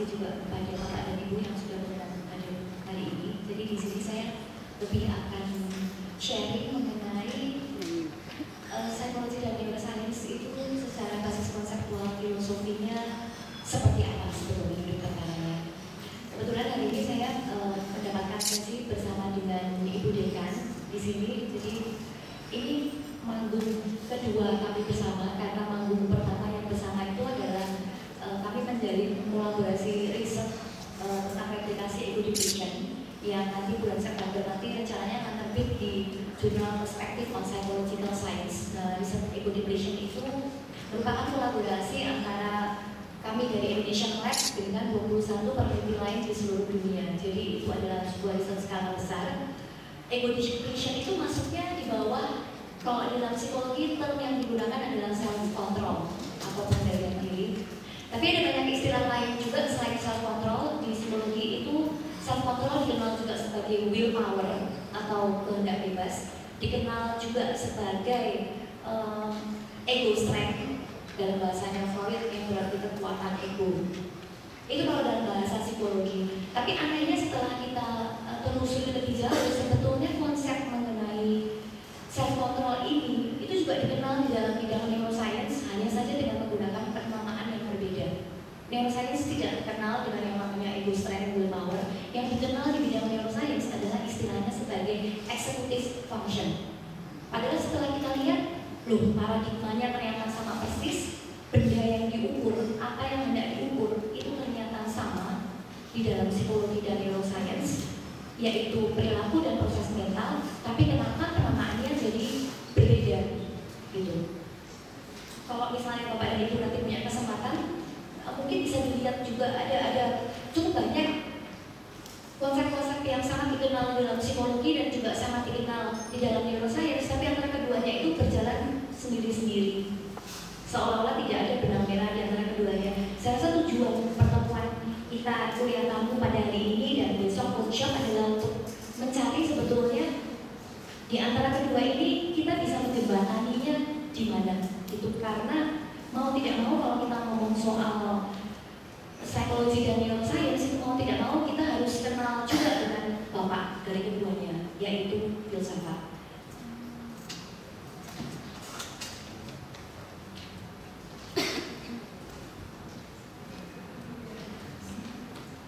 kasih juga kepada Bapak dan Ibu yang sudah bergabung pada hari ini. Jadi di sini saya lebih akan sharing mengenai psikologi dan neuroscience itu secara basis konseptual filosofinya seperti apa sebetulnya duduk perkaranya. Kebetulan hari ini saya mendapatkan sesi bersama dengan Ibu Dekan di sini. Jadi ini manggung kedua kami bersama, karena manggung pertama yang bersama itu adalah kami menjalin kolaborasi riset tentang replikasi ego-depletion yang nanti bulan September nanti rencananya akan terbit di jurnal Perspective on Psychological Science. Riset ego-depletion itu merupakan kolaborasi antara kami dari Indonesian Lab dengan 21 peneliti lain di seluruh dunia. Jadi itu adalah sebuah riset skala besar. Ego-depletion itu masuknya di bawah, kalau dalam psikologi term yang digunakan adalah self-control atau pengendalian diri. Tapi ada banyak istilah lain juga selain self-control. Di psikologi itu self-control dikenal juga sebagai willpower atau kehendak bebas, dikenal juga sebagai ego strength dalam bahasanya Freud yang berarti kekuatan ego. Itu kalau dalam bahasa psikologi. Tapi anehnya setelah kita telusuri lebih jauh, sebetulnya konsep mengenai self-control ini itu juga dikenal di dalam bidang neuroscience, hanya saja dengan menggunakan penamaan yang berbeda. Neuroscience tidak dikenal dengan yang namanya ego strength willpower. Yang dikenal di bidang neuroscience adalah istilahnya sebagai executive function. Padahal setelah kita lihat, loh, paradigmanya ternyata sama persis. Benda yang diukur, apa yang hendak diukur, itu ternyata sama di dalam psikologi dan neuroscience, yaitu perilaku dan proses mental. Tapi kenapa penamaannya jadi berbeda gitu? Kalau misalnya Bapak dan Ibu nanti punya kesempatan, mungkin bisa dilihat juga ada cukup banyak konsep-konsep yang sangat dikenal dalam psikologi dan juga sangat dikenal di dalam neuroscience, tapi antara keduanya itu berjalan sendiri-sendiri, seolah-olah tidak ada benang merah di antara keduanya. Saya rasa tujuan pertemuan kita kuliah tamu pada hari ini dan besok workshop adalah untuk mencari sebetulnya di antara kedua ini kita bisa menjembataninya di mana gitu. Karena mau tidak mau kalau kita ngomong soal psikologi dan neuroscience, mau tidak mau kita harus kenal juga dengan bapak dari keduanya, yaitu filsafat.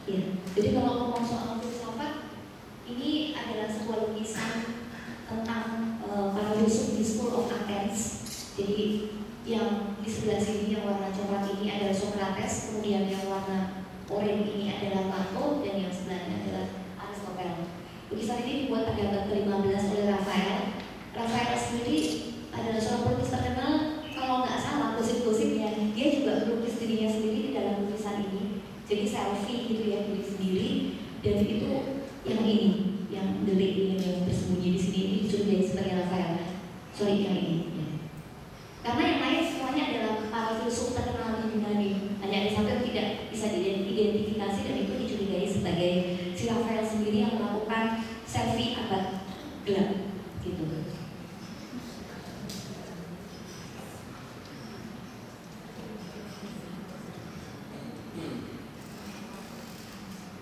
Ya, jadi kalau ngomong soal filsafat, ini adalah sebuah lukisan tentang para filsuf di School of Athens. Jadi yang di sebelah sini yang warna coklat ini adalah Socrates, kemudian yang warna oranye ini adalah Plato, dan yang sebelahnya adalah Aristotle. Lukisan ini dibuat pada abad ke-15 oleh Raphael. Raphael sendiri adalah seorang pelukis terkenal. Kalau nggak salah gosip-gosipnya, dia juga melukis dirinya sendiri di dalam lukisan ini. Jadi selfie gitu ya, diri sendiri. Dan itu yang ini, yang delik ini yang bersembunyi di sini ini dicurigai sebagai Raphael. Sorry, yang ini. Ya. Karena yang lain semuanya adalah para filsuf terkenal di Yunani. Hanya ada satu yang tidak bisa diidentifikasi dan itu dicurigai sebagai si Raphael sendiri yang melakukan selfie abad gelap gitu.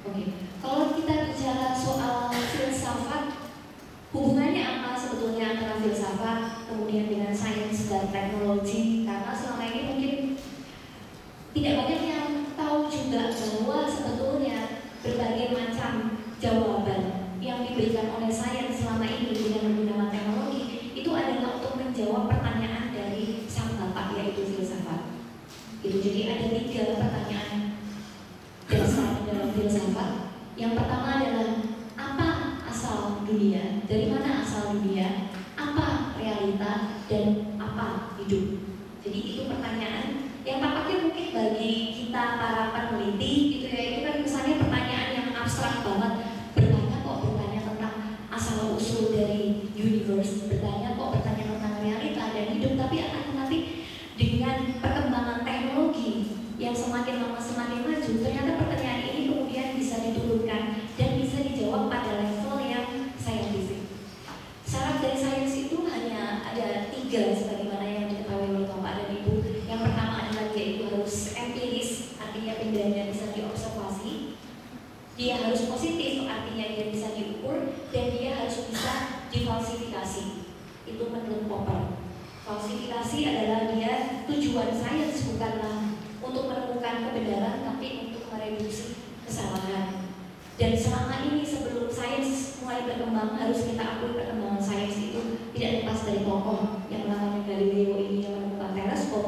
Oke, kalau kita bicara soal filsafat, hubungannya apa sebetulnya antara filsafat kemudian dengan sains dan teknologi? Karena selama ini mungkin tidak banyak yang tahu juga bahwa sebetulnya berbagai macam jawaban yang diberikan oleh sains selama ini dengan menggunakan teknologi itu adalah untuk menjawab pertanyaan dari sang bapak, yaitu filsafat. Itu jadi ada 3 pertanyaan dasar dalam filsafat. Yang pertama adalah apa asal dunia, dari mana asal dunia, apa realita, dan apa hidup. Jadi itu pertanyaan yang tampaknya mungkin bagi kita para peneliti gitu ya, itu kan kesannya pertanyaan yang abstrak banget. Bertanya tentang asal usul dari universe, bertanya tentang realita dan hidup. Tapi akan nanti dengan perkembangan teknologi yang semakin lama semakin maju, ternyata pertanyaan ini kemudian bisa diturunkan dan bisa dijawab pada level yang saintifik. Syarat dari sains itu hanya ada 3 sebagaimana yang diketahui oleh Bapak dan Ibu. Yang pertama adalah yaitu harus empiris, artinya bendanya bisa Dia harus positif, artinya dia bisa diukur, dan dia harus bisa difalsifikasi. Itu menurut Popper. Falsifikasi adalah dia tujuan sains bukanlah untuk menemukan kebenaran, tapi untuk mereduksi kesalahan. Dan selama ini sebelum sains mulai berkembang, harus kita akui perkembangan sains itu tidak lepas dari tokoh yang namanya Galileo ini yang menemukan teleskop.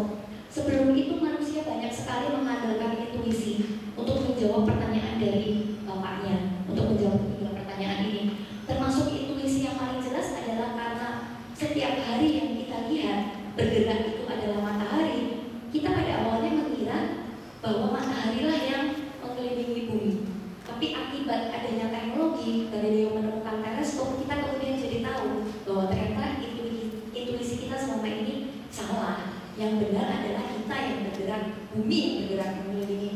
Sebelum itu manusia banyak sekali mengandalkan intuisi untuk menjawab pertanyaan dari bapaknya, untuk menjawab pertanyaan ini. Termasuk intuisi yang paling jelas adalah karena setiap hari yang kita lihat bergerak itu adalah matahari. Kita pada awalnya mengira bahwa matahari lah yang mengelilingi bumi. Tapi akibat adanya teknologi, Galileo menemukan teleskop, kita kemudian jadi tahu bahwa ternyata intuisi kita selama ini salah. Yang benar adalah kita yang bergerak, bumi yang bergerak mengelilingi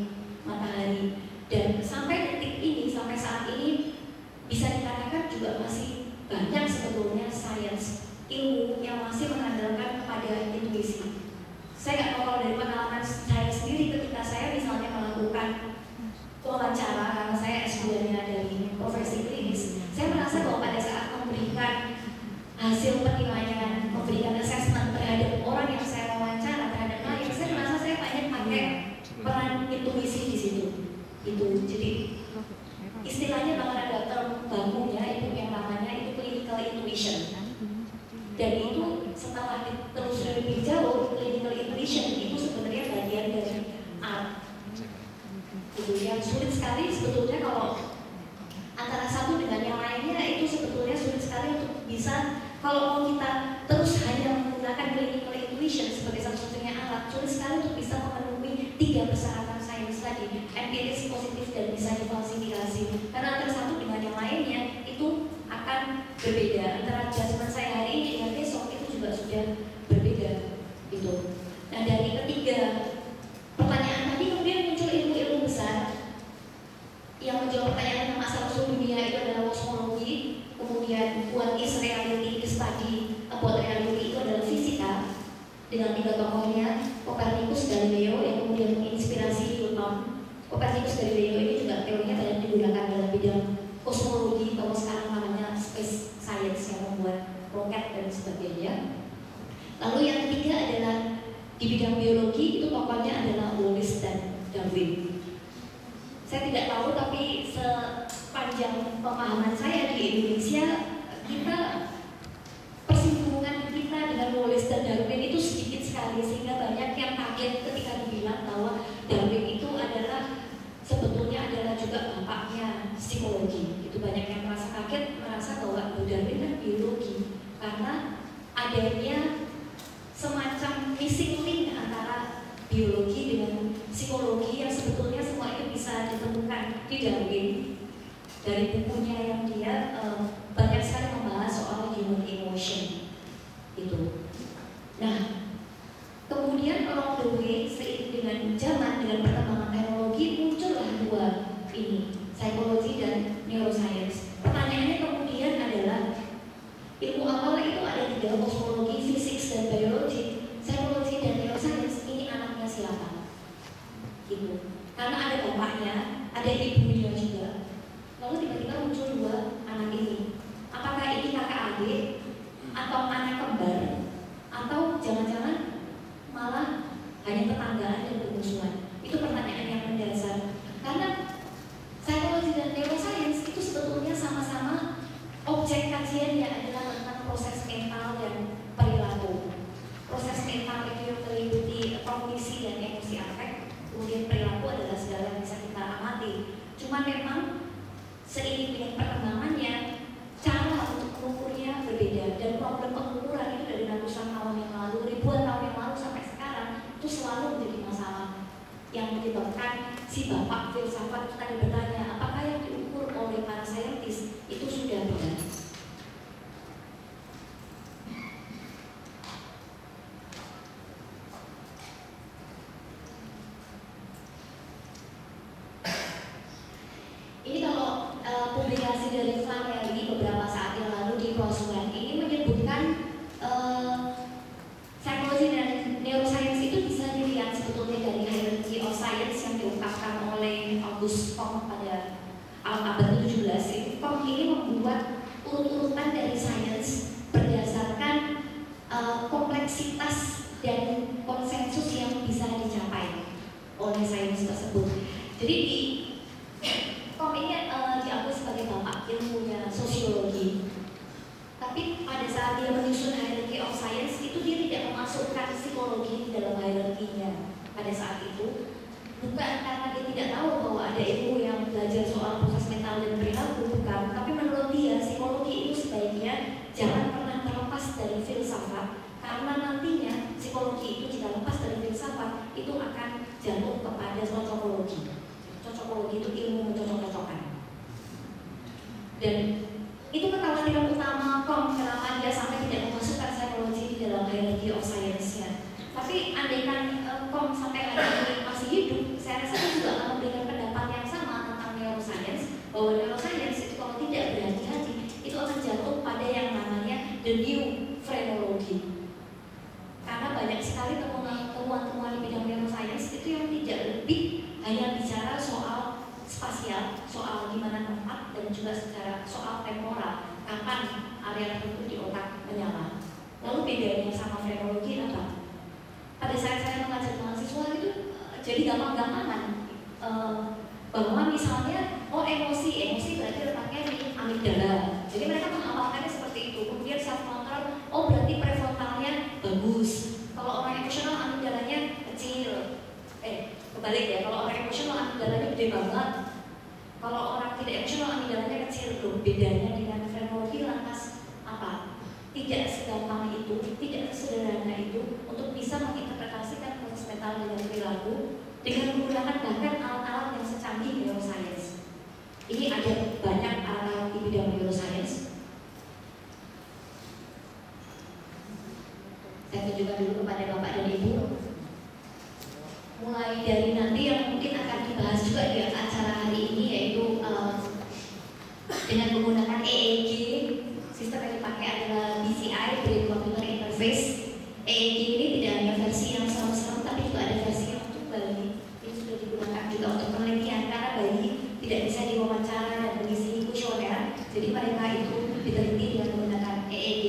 matahari. Dan sampai detik ini, sampai saat ini, bisa dikatakan juga masih banyak sebetulnya sains ilmu yang masih mengandalkan kepada intuisi. Saya nggak tahu kalau dari pengalaman saya sendiri ketika saya misalnya melakukan wawancara, karena saya S2-nya dari profesi klinis, saya merasa bahwa pada saat memberikan hasil penilaian, memberikan assessment terhadap orang yang saya wawancara, terhadap klien, saya merasa saya banyak pakai peran intuisi di situ. Itu jadi istilahnya bahkan ada term bakunya itu yang namanya itu clinical intuition. Dan itu setelah ditelusuri lebih jauh, clinical intuition itu sebenarnya bagian dari art. Itu yang sulit sekali sebetulnya kalau antara satu dengan yang lainnya itu sebetulnya sulit sekali untuk bisa, kalau mau kita terus hanya menggunakan clinical intuition sebagai satu-satunya alat, sulit sekali untuk bisa memenuhi 3 persyaratan sains tadi, empiris, positif, dan bisa difalsifikasi. Karena antara satu dengan yang lainnya itu akan berbeda. Antara judgement saya hari ini dengan besok itu juga sudah berbeda. Gitu. Nah dari ketiga pertanyaan tadi kemudian muncul ilmu-ilmu besar yang menjawab pertanyaan tentang asal-usul dunia itu adalah kosmologi, kemudian what is reality, study about reality itu adalah fisika dengan 3 tokohnya, Copernicus, Galileo yang kemudian menginspirasi Newton. Copernicus, Galileo ini juga teorinya banyak digunakan dalam bidang kosmologi, kalau sekarang namanya space science yang membuat roket dan sebagainya. Lalu yang ketiga adalah di bidang biologi itu tokohnya adalah Wallace dan Darwin. Saya tidak tahu, tapi sepanjang pemahaman saya di Indonesia, kita persinggungan kita dengan Wallace dan Darwin itu sedikit sekali, sehingga banyak yang kaget ketika dibilang bahwa Darwin itu adalah sebetulnya adalah juga bapaknya psikologi. Itu banyak yang merasa kaget, merasa bahwa Darwin kan biologi, karena adanya semacam missing link antara biologi dengan psikologi yang sebetulnya semua itu bisa ditemukan di Darwin. Dari bukunya yang dia banyak sekali membahas soal human emotion itu. Nah, kemudian along the way seiring dengan zaman, dengan perkembangan teknologi, muncullah 2 ini, psikologi dan neuroscience. Pertanyaannya kemudian adalah ilmu awal itu ada 3, kosmologi, fisik, dan biologi. Psikologi dan neuroscience ini anaknya siapa? Gitu. Karena ada bapaknya, ada ibunya juga. Lalu tiba-tiba muncul 2 anak ini. Apakah ini kakak adik atau anak kembar, atau jangan-jangan malah hanya tetanggaan dan bermusuhan? Itu pertanyaan yang mendasar. Karena psikologi dan neuroscience itu sebetulnya sama-sama objek kajiannya adalah tentang proses mental dan perilaku. Proses mental itu yang meliputi kognisi dan emosi afek, kemudian perilaku adalah segala yang bisa kita amati. Cuma memang seiring dengan perkembangannya, cara untuk mengukurnya berbeda, dan problem pengukuran itu dari ratusan tahun yang lalu, ribuan tahun yang lalu sampai sekarang itu selalu menjadi masalah yang menyebabkan si bapak filsafat tadi bertanya, apakah yang diukur oleh para saintis itu sudah benar? Ini kalau publikasi dari Flannery beberapa saat yang lalu di PLOS ONE ini menyebutkan psikologi dan neuroscience itu bisa dilihat sebetulnya dari hierarchy of science yang diungkapkan oleh Auguste Comte pada abad ke-17 itu Kom ini membuat urut-urutan dari sains berdasarkan kompleksitas dan konsensus yang bisa dicapai oleh sains tersebut. Jadi di Kom ini diakui sebagai bapak ilmunya sosiologi. Tapi pada saat dia menyusun hierarchy of science itu dia tidak memasukkan psikologi di dalam hierarkinya pada saat itu. Bukan karena dia tidak tahu bahwa ada ilmu yang belajar soal proses mental dan perilaku, bukan. Tapi menurut dia psikologi itu sebaiknya jangan pernah terlepas dari filsafat, karena nantinya psikologi itu jika lepas dari filsafat itu akan jatuh kepada cocokologi. Cocokologi itu ilmu mencocok-cocokkan. Dan itu kekhawatiran utama Kom kenapa dia sampai tidak memasukkan psikologi di dalam hierarchy of science-nya. Tapi andaikan Kom sampai hari ini masih hidup, saya rasa dia juga akan memberikan pendapat yang sama tentang neuroscience, bahwa neuroscience itu kalau tidak berhati-hati itu akan jatuh pada yang namanya the new phrenology. Karena banyak sekali temuan-temuan di bidang neuroscience itu yang tidak lebih hanya bicara soal spasial, soal di mana tempat, dan juga secara soal temporal, kapan area tertentu di otak menyala. Lalu bedanya sama phrenologi apa? Pada saat saya mengajar mahasiswa itu jadi gampang-gampangan bahwa misalnya emosi berarti letaknya di amigdala. Jadi mereka menghafalkannya seperti itu. Kemudian self control, berarti prefrontalnya bagus. Kalau orang emosional amigdalanya kecil. Kebalik ya, kalau orang emosional amigdalanya gede banget. Kalau orang tidak emosional amigdalanya kecil. Loh, bedanya dengan phrenologi lantas apa? Tidak segampang itu, tidak sesederhana itu untuk bisa menginterpretasikan proses mental dan perilaku dengan menggunakan bahkan alat-alat yang secanggih neuroscience. Ini ada banyak alat-alat di bidang neuroscience. Saya tunjukkan dulu kepada Bapak dan Ibu. Mulai dari nanti yang mungkin akan dibahas juga di acara hari ini, yaitu dengan menggunakan EEG. Sistem yang dipakai adalah BCI, Brain Computer Interface. EEG ini tidak hanya versi yang serem-serem, tapi juga ada versi yang untuk bayi. Ini sudah digunakan juga untuk penelitian karena bayi tidak bisa diwawancara dan mengisi kuesioner. Jadi mereka itu diteliti dengan menggunakan EEG.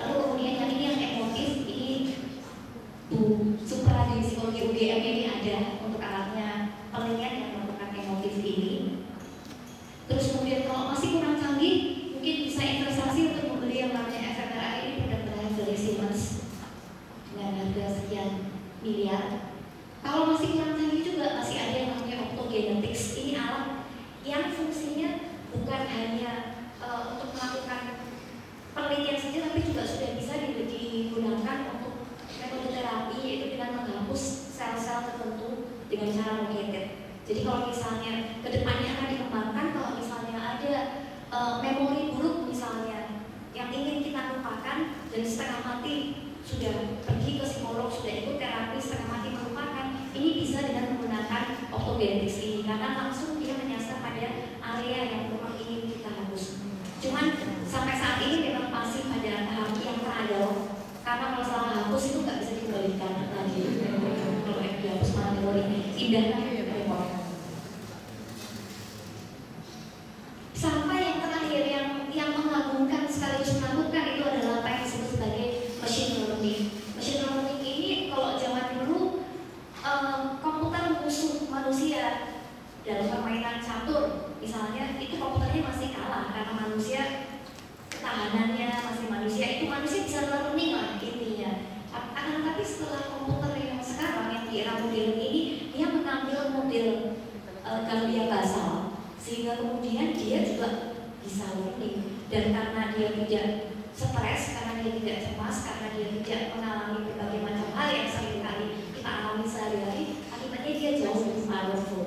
Lalu kemudian yang ini yang emotif, ini Bu Supra di psikologi UGM ini ada untuk alatnya penelitian yang melakukan emotif ini. Terus kemudian kalau masih kurang canggih, mungkin bisa investasi untuk membeli yang namanya fMRI. Ini benar-benar dari Siemens dengan harga sekian miliar. Kalau masih kurang canggih juga masih ada yang namanya optogenetics. Ini alat yang fungsinya bukan hanya untuk melakukan penelitian saja, tapi juga sudah bisa digunakan untuk metode terapi, yaitu dengan menghapus sel-sel tertentu dengan cara located. Jadi kalau misalnya kedepannya akan dikembangkan, kalau misalnya ada memori buruk misalnya yang ingin kita lupakan dan setengah mati sudah pergi ke psikolog, sudah ikut terapi, setengah mati melupakan, ini bisa dengan menggunakan optogenetics ini karena langsung dia menyasar pada area yang memang ingin kita hapus. Cuman sampai saat ini memang masih pada tahap yang trial, karena masalah hapus itu nggak bisa dikembalikan lagi. Kalau yang dihapus malah memori indah kan memori. Sampai yang terakhir yang mengagumkan sekaligus menakutkan itu adalah apa yang disebut sebagai machine learning. Machine learning ini kalau zaman dulu komputer musuh manusia dalam permainan catur misalnya, itu komputernya masih kalah karena manusia ketahanannya masih manusia, itu manusia bisa learning lah intinya. Tapi setelah komputer yang sekarang yang di era modern ini, dia mengambil model ganglia basal, sehingga kemudian dia juga bisa learning. Dan karena dia tidak stres, karena dia tidak cemas, karena dia tidak mengalami berbagai macam hal yang seringkali kita alami sehari-hari, akibatnya dia jauh lebih powerful.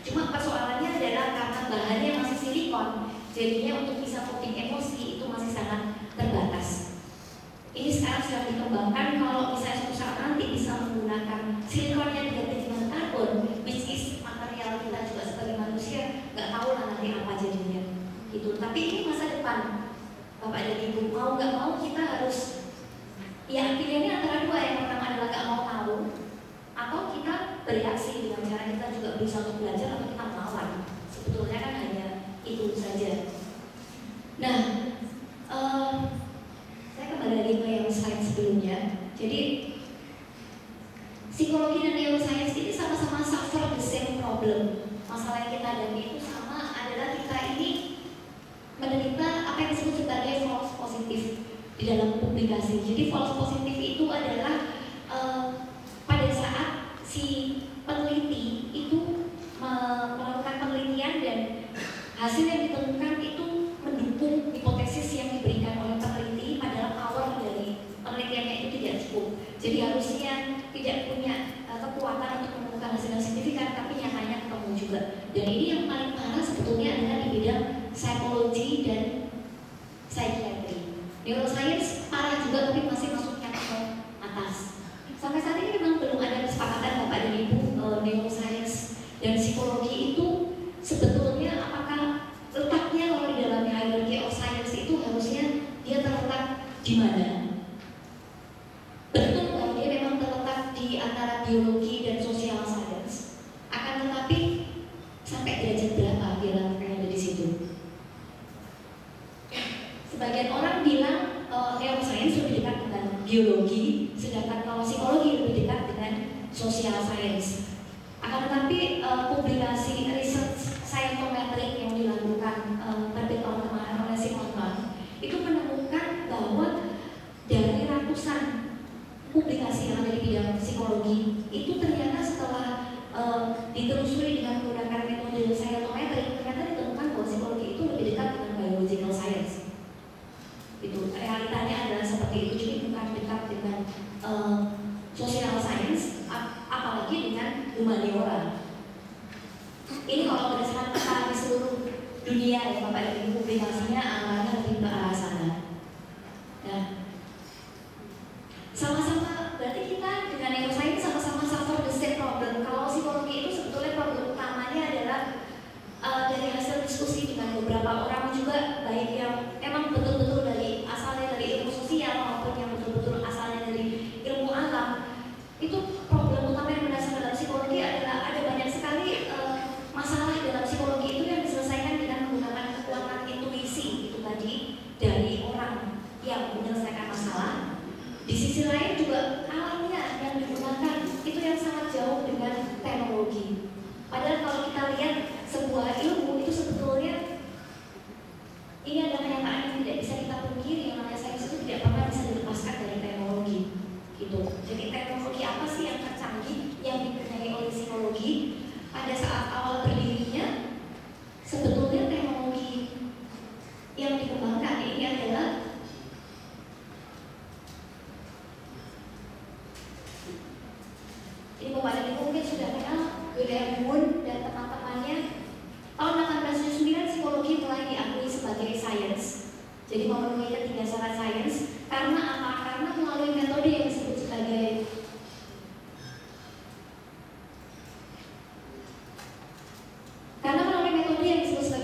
Cuma persoalannya adalah karena bahannya masih silikon, jadinya untuk bisa coping emosi itu masih sangat terbatas. Ini sekarang sedang dikembangkan, kalau misalnya suatu saat nanti bisa menggunakan silikonnya diganti dengan karbon, which is material kita juga sebagai manusia nggak tahu lah nanti apa jadinya. Gitu. Tapi ini masa depan, Bapak dan Ibu, mau nggak mau kita harus, ya pilihannya antara dua. Yang pertama adalah nggak mau tahu, atau kita bereaksi dengan cara kita juga berusaha untuk belajar atau kita melawan. Sebetulnya kan hanya masalah yang kita hadapi itu sama, adalah kita ini menderita apa yang disebut sebagai false positif di dalam publikasi. Jadi false positif itu adalah pada saat si peneliti itu melakukan penelitian dan hasil yang ditemukan itu mendukung hipotesis yang diberikan oleh peneliti, padahal power dari penelitiannya itu tidak cukup. Jadi harusnya tidak punya kekuatan untuk menemukan hasil yang signifikan, tapi nyatanya ketemu juga. Dan ini yang paling parah sebetulnya adalah di bidang psikologi dan psikiatri. Neuroscience parah juga, tapi masih masuknya ke atas. Sampai saat ini memang belum ada kesepakatan Bapak dan Ibu, neuroscience dan psikologi itu sebetulnya apakah letaknya kalau di dalam hierarchy of science itu harusnya dia terletak di mana? Betul bahwa dia memang terletak di antara biologi dan social science. Akan tetapi sampai derajat berapa dia ada di situ? Sebagian orang bilang neuroscience lebih dekat dengan biologi, sedangkan kalau psikologi lebih dekat dengan social science. Akan tetapi publikasi research scientometric yang dilakukan pada tahun kemarin oleh Simon itu menemukan bahwa dari ratusan publikasi yang ada di bidang psikologi itu ternyata setelah ditelusuri dengan menggunakan metode scientometric, ternyata ditemukan bahwa psikologi itu lebih dekat dengan biological science. Itu realitanya adalah seperti itu, jadi bukan dekat dengan social science, apalagi dengan humaniora. Ini kalau berdasarkan peta di seluruh dunia ya Bapak dan Ibu, publikasinya anggarannya lebih ke arah sana. Nah, sama-sama berarti kita dengan neuroscience sama-sama suffer the same problem. Kalau psikologi itu sebetulnya problem utamanya adalah dari hasil diskusi dengan beberapa orang juga, baik yang emang betul-betul dari asalnya dari ilmu sosial maupun yang betul-betul asalnya dari ilmu alam. Itu problem utama yang mendasar dalam psikologi adalah ada banyak sekali masalah dalam psikologi itu yang diselesaikan dengan menggunakan kekuatan intuisi itu tadi dari orang yang menyelesaikan masalah. Di sisi lain juga alatnya yang digunakan itu yang sangat jauh dengan teknologi. Padahal kalau kita lihat sebuah ilmu itu sebetulnya ini adalah kenyataan yang tidak bisa kita pungkiri, yang namanya sains itu tidak pernah bisa dilepaskan dari teknologi. Gitu. Jadi teknologi apa sih yang tercanggih yang dipunyai oleh psikologi pada saat awal berdirinya? Sebetulnya teknologi yang dikembangkan ini adalah ini Bapak dan Ibu mungkin sudah kenal William Wundt dan teman-temannya. Tahun 1879 psikologi mulai diakui sebagai sains. Jadi memenuhi ketiga syarat sains. Karena apa? Karena melalui metode yang disebut sebagai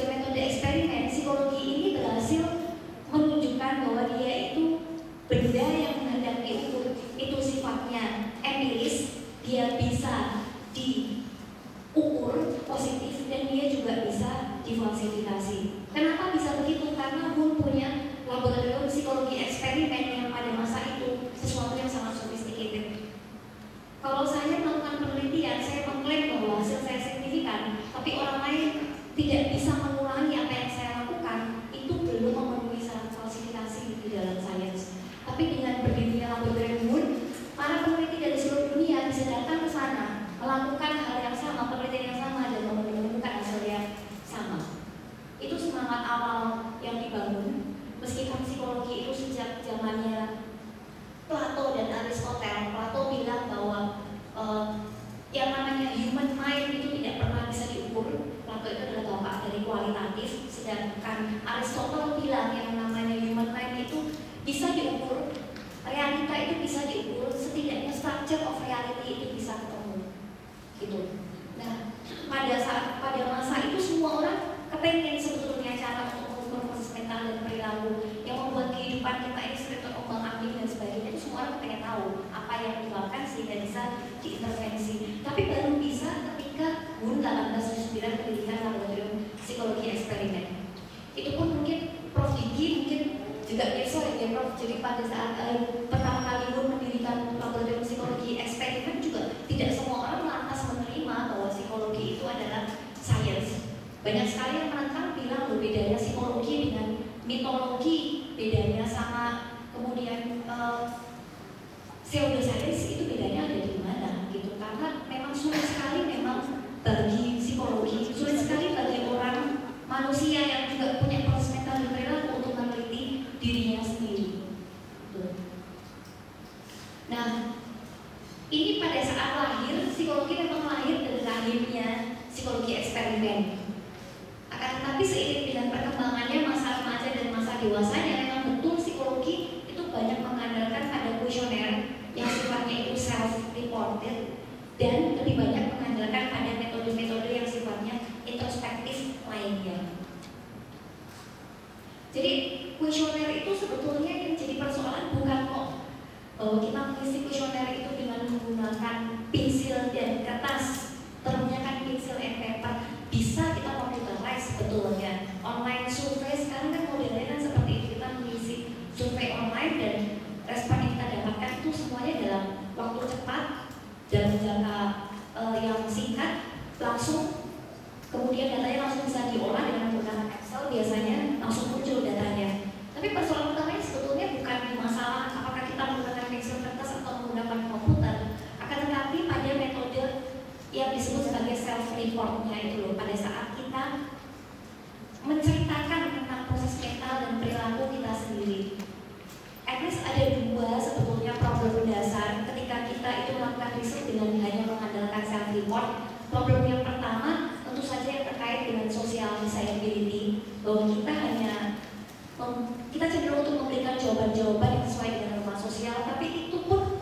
metode eksperimen, psikologi ini berhasil menunjukkan bahwa dia itu benda yang hendak diukur itu sifatnya empiris, dia bisa diukur positif dan dia juga bisa difalsifikasi. Kenapa bisa begitu? Karena Wundt punya laboratorium psikologi eksperimen yang pada masa itu sesuatu yang sangat sophisticated. Kalau saya melakukan penelitian, saya mengklaim bahwa hasil saya signifikan, tapi orang lain tidak bisa mengulangi apa yang saya lakukan, itu belum memenuhi syarat falsifikasi di dalam sains. Tapi dengan berdirinya laboratorium Wundt, para peneliti dari seluruh dunia bisa datang ke sana, melakukan hal yang sama, penelitian yang sama, dan menemukan hasil yang sama. Itu semangat awal yang dibangun. Meskipun psikologi itu sejak zamannya Plato dan Aristoteles, Plato bilang bahwa yang namanya human mind itu tidak pernah bisa diukur. Plato itu adalah bapak dari kualitatif, sedangkan Aristoteles bilang yang namanya human mind itu bisa diukur, realita itu bisa diukur, setidaknya structure of reality itu bisa ketemu, gitu. Nah, pada masa itu semua orang kepengen sebetulnya cara untuk mengukur proses mental dan perilaku yang membuat kehidupan kita ini sering terombang-ambing dan sebagainya. Itu semua orang pengen tahu apa yang menyebabkan sehingga bisa diintervensi. Tapi baru bisa ketika Wundt 1879 mendirikan laboratorium psikologi eksperimen. Itu pun mungkin Prof. Diki mungkin juga sorry ya Prof. Jadi pada saat pertama kali Wundt mendirikan laboratorium psikologi eksperimen juga tidak semua orang lantas menerima bahwa psikologi itu adalah Banyak sekali yang menentang bilang loh bedanya psikologi dengan mitologi, bedanya sama kemudian pseudoscience itu bedanya ada di mana gitu, karena memang sulit sekali memang bagi psikologi, sulit sekali bagi orang manusia yang juga punya proses mental dan perilaku untuk meneliti dirinya sendiri. Nah, ini pada saat lahir, psikologi memang lahir dari lahirnya psikologi eksperimen. Akan tetapi seiring dengan perkembangannya masa remaja dan masa dewasanya, memang betul psikologi itu banyak mengandalkan pada kuesioner yang sifatnya itu self-reported dan lebih banyak mengandalkan pada metode-metode yang sifatnya introspektif lainnya. Jadi kuesioner itu sebetulnya yang jadi persoalan bukan kok bahwa kita mengisi kuesioner itu dengan menggunakan pensil dan kertas, termnya kan pensil and paper, bisa kita computerize sebetulnya. Online survei sekarang kan modelnya kan seperti itu, kita mengisi survei online dan respon yang kita dapatkan itu semuanya dalam waktu cepat dan jangka yang singkat, langsung, kemudian datanya langsung bisa diolah dengan menggunakan Excel, biasanya langsung muncul datanya. Tapi persoalan utamanya sebetulnya bukan di masalah apakah kita menggunakan pensil kertas atau menggunakan komputer, akan tetapi pada metode yang disebut sebagai self-reportnya itu loh, pada saat kita menceritakan tentang proses mental dan perilaku kita sendiri. At least ada dua sebetulnya problem dasar ketika kita itu melakukan riset dengan hanya mengandalkan self-report. Problem yang pertama tentu saja yang terkait dengan social desirability, bahwa kita cenderung untuk memberikan jawaban-jawaban yang sesuai dengan norma sosial, tapi itu pun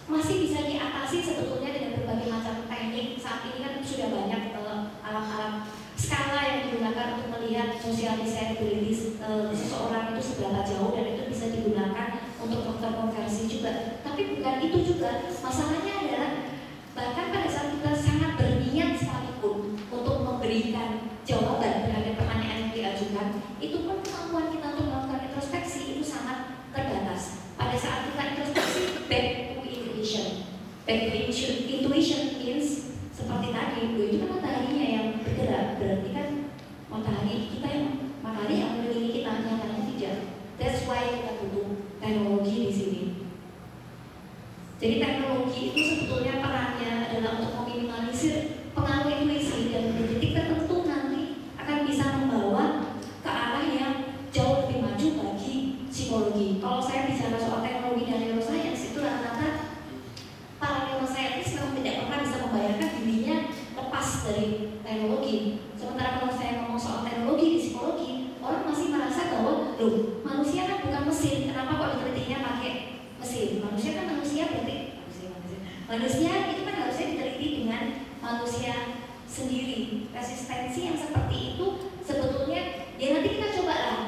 masih bisa diatasi sebetulnya dengan berbagai macam teknik. Saat ini kan sudah banyak alat-alat skala yang digunakan untuk melihat social desirability seseorang itu seberapa jauh, dan itu bisa digunakan untuk faktor konversi juga. Tapi bukan itu juga, masalahnya adalah bahkan pada saat kita sangat berniat sekalipun untuk memberikan jawaban terhadap pertanyaan yang diajukan, itu pun kemampuan kita untuk melakukan introspeksi itu sangat terbatas. Pada saat kita introspeksi, back to intuition means seperti tadi, itu kan mataharinya yang bergerak, berarti kan matahari yang mengelilingi kita, nyatanya tidak. That's why kita butuh teknologi di sini. Jadi teknologi itu sebetulnya perannya adalah untuk meminimalisir pengaruh intuisi dan di titik tertentu nanti akan bisa membawa ke arah yang jauh lebih maju bagi psikologi. Kalau saya bicara soal teknologi dan neuroscience, itu rata-rata para neuroscientist memang tidak pernah bisa membayangkan dirinya lepas dari teknologi. Sementara kalau saya ngomong soal teknologi di psikologi, orang masih merasa bahwa loh, manusia kan bukan mesin, kenapa kok ditelitinya pakai mesin? Manusia kan manusia, berarti manusia itu kan harusnya diteliti dengan manusia sendiri. Resistensi yang seperti itu sebetulnya ya nanti kita coba lah,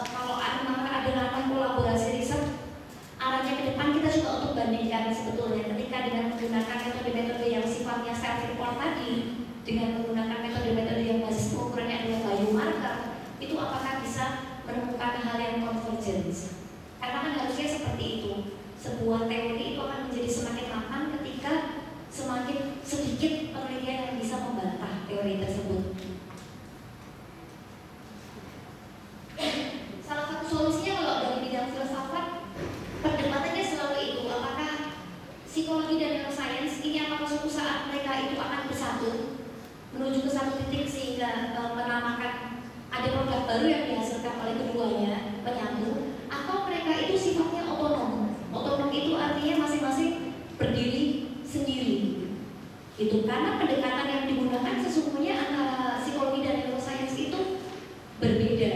kalau ada ranah kolaborasi riset, arahnya ke depan kita juga untuk bandingkan sebetulnya ketika dengan menggunakan metode-metode yang sifatnya self-report tadi dengan menggunakan metode-metode yang basis pengukurannya adalah biomarker, itu apakah bisa menemukan hal yang convergence. Karena kan harusnya seperti itu. Sebuah teori itu akan menjadi semakin mapan ketika semakin sedikit penelitian yang bisa membantah teori tersebut. Salah satu solusinya kalau dari bidang filsafat, perdebatannya selalu itu, apakah psikologi dan neuroscience ini apakah suatu saat mereka itu akan bersatu menuju ke satu titik sehingga menamakan ada produk baru yang dihasilkan oleh keduanya, menyatu, atau mereka itu sifatnya otonom. Otonom itu artinya masing-masing berdiri sendiri, gitu. Karena pendekatan yang digunakan sesungguhnya antara psikologi dan neuroscience itu berbeda.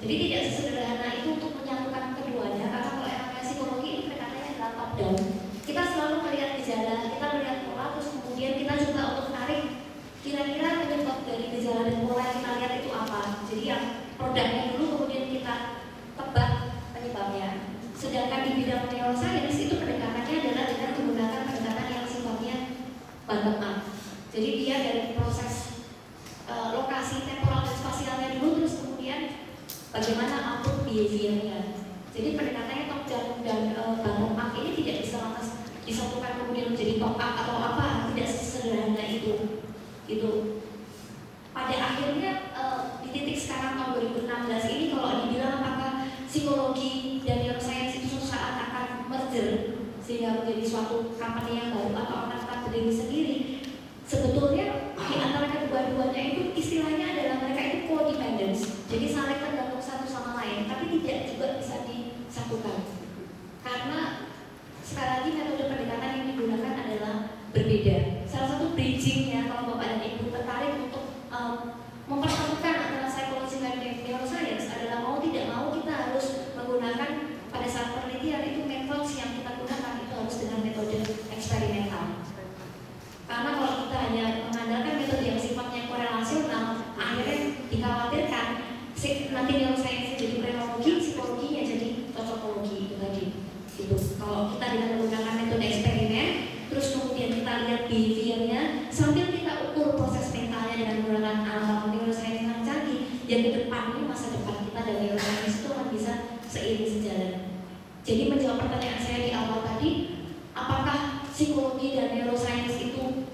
Jadi tidak sesederhana itu untuk menyatukan keduanya. Karena kalau namanya psikologi itu pendekatannya adalah top down. Kita selalu melihat gejala, kita melihat pola, terus kemudian kita coba untuk tarik kira-kira penyebab dari gejala dan pola yang kita lihat itu apa. Jadi yang produknya dulu kemudian kita tebak penyebabnya. Sedangkan di bidang neuroscience itu pendekatannya adalah dengan menggunakan pendekatan yang sifatnya bottom up. Jadi dia dari proses lokasi, temporal dan spasialnya dulu, terus kemudian bagaimana output behavior-nya. Jadi pendekatannya top down dan bottom up ini tidak bisa lantas disatukan kemudian menjadi top up atau apa, tidak sesederhana itu. Gitu. Pada akhirnya 2016 ini kalau dibilang apakah psikologi dan neuroscience itu suatu saat akan merger sehingga menjadi suatu company yang baru atau akan tetap berdiri sendiri, sebetulnya di antara kedua-duanya itu istilahnya adalah mereka itu codependence, jadi saling tergantung satu sama lain, tapi tidak juga bisa disatukan karena sekali lagi metode pendekatan yang digunakan adalah berbeda. Salah satu bridgingnya kalau Bapak dan Ibu tertarik untuk mempertemukan antara psikologi dan neuroscience adalah mau tidak mau kita harus menggunakan pada saat penelitian itu metode yang kita gunakan itu harus dengan metode eksperimental. Karena kalau kita hanya mengandalkan metode yang sifatnya korelasional, akhirnya dikhawatirkan nanti neuroscience jadi prenologi, psikologinya jadi cocokologi itu tadi. Gitu. Kalau kita dengan menggunakan metode eksperimen, terus kemudian kita lihat behaviornya, sambil kita ukur proses mentalnya dengan menggunakan alat neuroscience yang canggih, yang ke depan ini masa depan kita dan neuroscience itu akan bisa seiring sejalan. Jadi menjawab pertanyaan saya di awal tadi, apakah psikologi dan neuroscience itu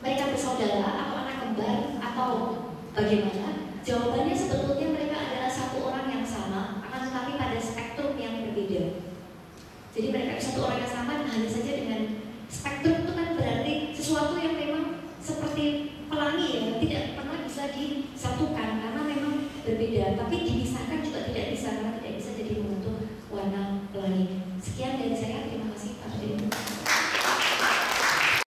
mereka bersaudara atau anak kembar atau bagaimana? Jawabannya sebetulnya mereka adalah satu orang yang sama, akan tetapi pada spektrum yang berbeda. Jadi mereka satu orang yang sama, hanya saja dengan spektrum itu kan berarti sesuatu yang memang seperti pelangi ya, tidak pernah bisa disatukan karena memang berbeda. Tapi dipisahkan juga tidak bisa karena